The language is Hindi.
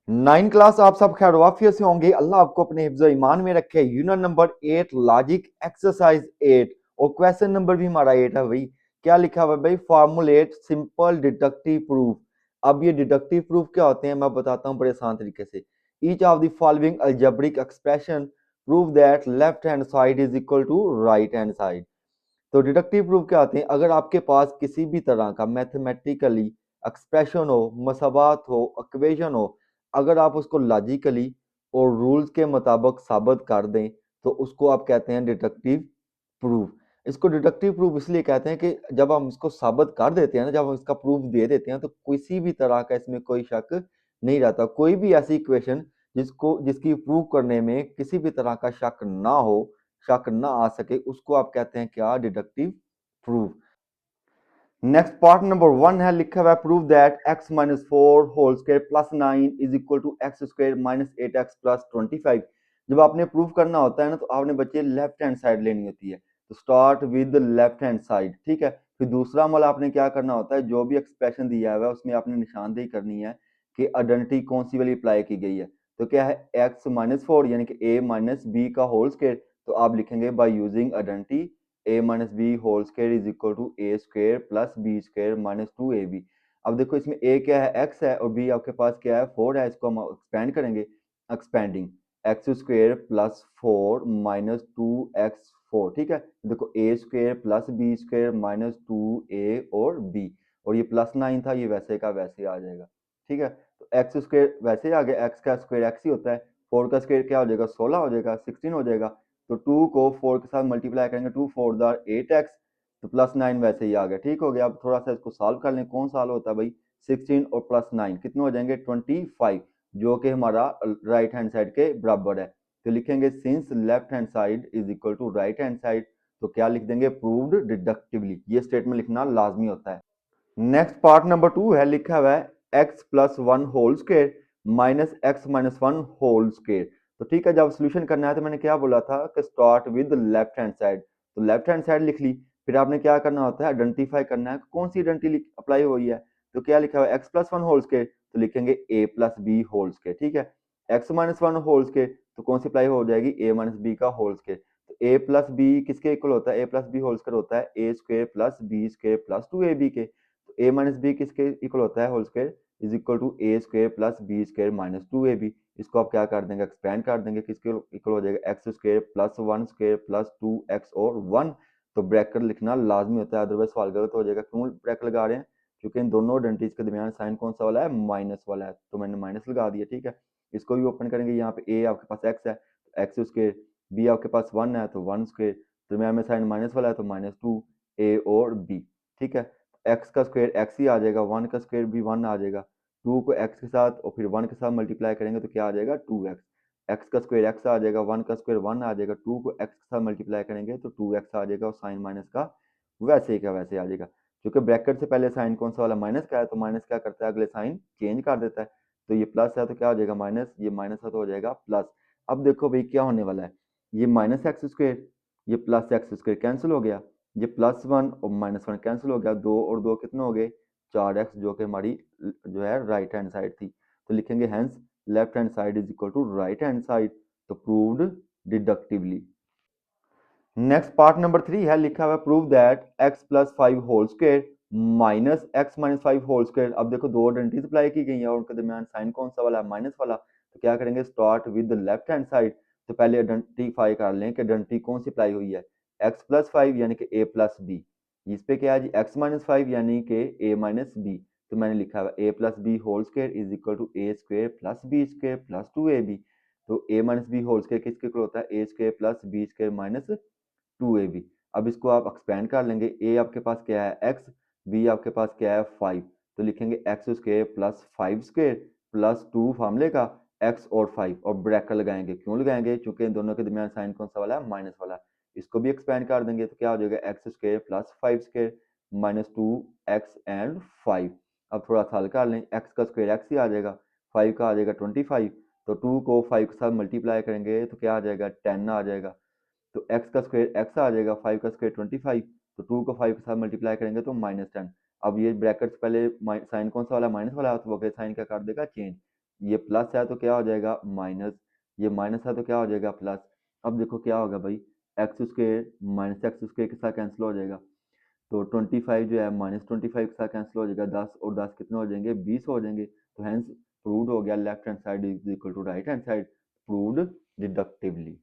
9 क्लास आप सब खैर वाफियत से होंगे। अल्लाह आपको अपने हिफ्ज़ ईमान में रखे। यूनिट नंबर 8 लॉजिक एक्सरसाइज 8 और क्वेश्चन नंबर भी हमारा 8 है भाई। क्या लिखा हुआ है भाई? Formulate simple deductive proof. अब ये डिडक्टिव प्रूफ क्या होते हैं मैं बताता हूँ बड़े आसान तरीके से। Each of the following algebraic expression prove that left hand side is equal to right hand side. तो डिडक्टिव प्रूफ क्या होते हैं? अगर आपके पास किसी भी तरह का मैथमेटिकली एक्सप्रेशन हो, मसावात हो, इक्वेशन हो, अगर आप उसको लॉजिकली और रूल्स के मुताबिक साबित कर दें तो उसको आप कहते हैं डिडक्टिव प्रूफ। इसको डिडक्टिव प्रूफ इसलिए कहते हैं कि जब हम इसको साबित कर देते हैं ना, जब हम इसका प्रूफ दे देते हैं तो किसी भी तरह का इसमें कोई शक नहीं रहता। कोई भी ऐसी इक्वेशन जिसकी प्रूव करने में किसी भी तरह का शक ना आ सके, उसको आप कहते हैं क्या? Deductive proof. Next part number 1 है, लिखा हुआ है prove that x minus four whole square plus 9 is equal to x square minus 8x plus 25। जब आपने प्रूव करना होता है ना तो आपने बच्चे लेफ्ट हैंड साइड लेनी होती है। तो start with left hand side, ठीक है। फिर दूसरा अमल आपने क्या करना होता है, जो भी एक्सप्रेशन दिया हुआ है उसमें आपने निशानदेही करनी है कि आइडेंटिटी कौन सी वाली अप्लाई की गई है। तो क्या है? x माइनस फोर यानी कि a माइनस बी का होल स्क्वायर। तो आप लिखेंगे by using identity a minus b whole square is equal to a square plus b square minus two a b. अब देखो इसमें ए क्या है? एक्स है, और बी आपके पास क्या है? फोर है। इसको हम एक्सपेंड करेंगे। Expanding x square plus four minus two x four, ठीक है। देखो a square plus b square minus two a और बी, और ये प्लस 9 था, ये वैसे का वैसे आ जाएगा, ठीक है। तो एक्स स्क्वायर वैसे आ गया, एक्स का स्क्वायर एक्स ही होता है। फोर का स्क्वायर क्या हो जाएगा? 16 हो जाएगा, 16 हो जाएगा। तो 2 को 4 के साथ मल्टीप्लाई करेंगे, 2 4 द 8x, तो प्लस 9 वैसे ही आ गया, ठीक हो गया। अब थोड़ा सा इसको सॉल्व कर लें। कौन सॉल्व होता है भाई? 16 और प्लस 9 कितने हो जाएंगे? 25, जो कि हमारा राइट हैंड साइड के बराबर है। तो लिखेंगे since left hand side is equal to right hand side, तो क्या लिख देंगे? Proved deductively. ये स्टेटमेंट लिखना लाजमी होता है। नेक्स्ट पार्ट नंबर 2 है, लिखा हुआ है x plus one whole square minus x minus one whole square. तो ठीक है, जब सोल्यूशन करना है तो मैंने क्या बोला था कि start with left hand side. तो लेफ्ट हैंड साइड लिख ली। फिर आपने क्या करना होता है? आइडेंटिफाई करना है कौन सी आइडेंटिटी अप्लाई हुई है। तो क्या लिखा हुआ है? x plus one whole square, तो लिखेंगे a plus b whole square, ठीक है। x minus one whole square, तो कौन सी अप्लाई हो जाएगी? a माइनस बी का होल स्क्वायर। तो a प्लस बी किसके इक्वल होता है? a plus b whole square होता है a square plus b square plus two a b के। ए माइनस बी किसके इक्वल होता है? Whole square is equal to a square plus b square minus two a b. इसको आप क्या कर देंगे? एक्सपेंड कर देंगे। किसके इक्वल हो जाएगा? X square plus one square plus to x और वन। तो ब्रैकेट लिखना लाजमी होता है, अदरवाइज सवाल गलत हो जाएगा। क्यों ब्रैकेट लगा रहे हैं? क्योंकि इन दोनों आइडेंटिटीज के दरमियान साइन कौन सा वाला है? माइनस वाला है, तो मैंने माइनस लगा दिया, ठीक है। इसको भी ओपन करेंगे। यहाँ पे ए आपके पास एक्स है, एक्स स्क्वायर, बी आपके पास वन है तो वन स्क्वायर, दरमियान में साइन माइनस वाला है तो माइनस टू ए और बी, ठीक है। एक्स का स्क्वायर एक्स ही आ जाएगा, वन का स्क्वायर भी वन आ जाएगा। टू को एक्स के साथ और फिर वन के साथ मल्टीप्लाई करेंगे तो क्या आ जाएगा? Two x. एक्स का स्क्वायर एक्स आ जाएगा, वन का स्क्वायर वन आ जाएगा, टू को एक्स के साथ मल्टीप्लाई करेंगे तो टू एक्स आ जाएगा, और साइन माइनस का वैसे ही का वैसे आ जाएगा। क्योंकि ब्रैकेट से पहले साइन कौन सा वाला? माइनस का है, तो माइनस क्या करता है? अगले साइन चेंज कर देता है। तो ये प्लस है तो क्या हो जाएगा? माइनस, ये माइनस है तो हो जाएगा प्लस। अब देखो भाई क्या होने वाला है, ये माइनस एक्स स्क्वायर, ये प्लस एक्स स्क्वायर कैंसिल हो गया, ये प्लस वन और माइनस वन कैंसिल हो गया, दो और दो कितने हो गए? चार एक्स, जो कि हमारी जो है राइट हैंड साइड थी। तो लिखेंगे hence left hand side is equal to right hand side, तो proved deductively. Next part number 3 है, लिखा हुआ prove that x plus five whole square minus x minus five whole square. अब देखो दो आइडेंटिटीज अप्लाई की गई है और उनके दरमियान साइन कौन सा वाला है? माइनस वाला। तो क्या करेंगे? Start with the left hand side. तो पहले आइडेंटिफाई कर लें कि आइडेंटिटी कौन सी अप्लाई हुई है। x प्लस फाइव यानी कि a प्लस बी, इस पे क्या है जी? x माइनस फाइव यानी कि a माइनस बी। तो मैंने लिखा हुआ a plus b whole square is equal to a square plus b square plus two a b. तो a minus b whole square किसके इक्वल होता है? A square plus b square minus two a b. अब इसको आप एक्सपेंड कर लेंगे। ए आपके पास क्या है? एक्स, बी आपके पास क्या है? फाइव। तो लिखेंगे x square plus five square plus to फार्मूले का एक्स और फाइव, और ब्रैकेट लगाएंगे। क्यों लगाएंगे? क्योंकि इन दोनों के दरमियान साइन कौन सा वाला है? माइनस वाला। इसको भी एक्सपेंड कर देंगे तो क्या हो जाएगा? X square plus five square minus two x and five. अब थोड़ा सा हल कर लें, एक्स का स्क्वायर एक्स ही आ जाएगा, फाइव का आ जाएगा 25। तो टू को फाइव के साथ मल्टीप्लाई करेंगे तो क्या आ जाएगा? 10 आ जाएगा। तो x का स्क्वायर x आ जाएगा, 5 का स्क्वायर 25। तो 2 को 5 के साथ मल्टीप्लाई करेंगे तो माइनस 10। अब ये ब्रैकेट से पहले साइन कौन सा वाला? माइनस वाला, तो वो साइन क्या कर देगा? चेंज। ये प्लस है तो क्या हो जाएगा माइनस, ये माइनस है तो क्या हो जाएगा प्लस। अब देखो क्या होगा भाई, x square minus x square के साथ कैंसिल हो जाएगा, तो 25 जो है -25 के साथ कैंसिल हो जाएगा, 10 और 10 कितने हो जाएंगे, 20 हो जाएंगे। तो हेंस प्रूव्ड हो गया left hand side is equal to right hand side, proved डिडक्टिवली।